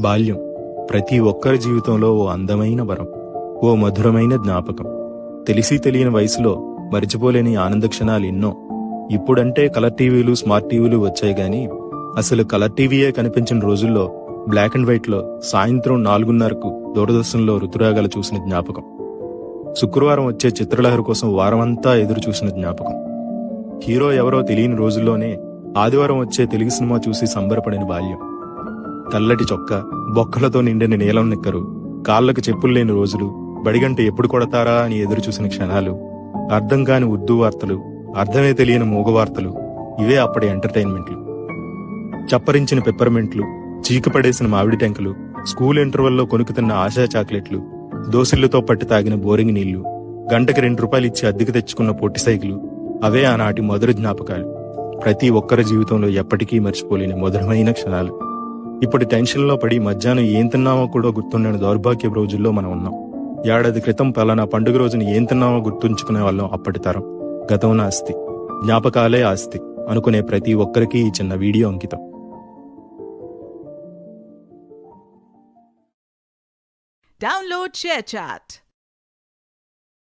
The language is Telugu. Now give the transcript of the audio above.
బాల్యం ప్రతి ఒక్కరి జీవితంలో ఓ అందమైన వరం, ఓ మధురమైన జ్ఞాపకం. తెలిసి తెలియని వయసులో మరిచిపోలేని ఆనంద క్షణాలు ఎన్నో. ఇప్పుడంటే కలర్ టీవీలు, స్మార్ట్ టీవీలు వచ్చాయి గాని అసలు కలర్ టీవీయే కనిపించిన రోజుల్లో బ్లాక్ అండ్ వైట్ లో సాయంత్రం 4:30కు దూరదర్శన్లో ఋతురాగాలు చూసిన జ్ఞాపకం. శుక్రవారం వచ్చే చిత్రలహరి కోసం వారమంతా ఎదురు చూసిన జ్ఞాపకం. హీరో ఎవరో తెలియని రోజుల్లోనే ఆదివారం వచ్చే తెలుగు సినిమా చూసి సంబరపడిన బాల్యం. తెల్లటి చొక్క, బొక్కలతో నిండిన నీలం నిక్కరు, కాళ్లకు చెప్పులు లేని రోజులు, బడిగంట ఎప్పుడు కొడతారా అని ఎదురు చూసిన క్షణాలు, అర్థం కాని ఉర్దూ వార్తలు, అర్థమే తెలియని మూగవార్తలు, ఇవే అప్పటి ఎంటర్టైన్మెంట్లు. చప్పరించిన పెప్పర్మెంట్లు, చీకపడేసిన మామిడి టెంకలు, స్కూల్ ఇంటర్వెల్లో కొనుక్కుతున్న ఆశా చాక్లెట్లు, దోసిళ్లతో పట్టి తాగిన బోరింగ్ నీళ్లు, గంటకి ₹2 ఇచ్చి అద్దెకు తెచ్చుకున్న పొట్టి సైకిలు, అవే ఆనాటి మధుర జ్ఞాపకాలు. ప్రతి ఒక్కరి జీవితంలో ఎప్పటికీ మర్చిపోలేని మధురమైన క్షణాలు. ఇప్పుడు టెన్షన్లో పడి మధ్యాహ్నం ఏం తిన్నామో కూడా గుర్తుండని దౌర్భాగ్యపు రోజుల్లో మనం ఉన్నాం. ఏడాది క్రితం పలానా పండుగ రోజున ఏం తిన్నామో గుర్తుంచుకునే వాళ్ళం అప్పటి తరం. గతం ఆస్తి, జ్ఞాపకాలే ఆస్తి అనుకునే ప్రతి ఒక్కరికి ఈ చిన్న వీడియో అంకితం. Download ShareChat.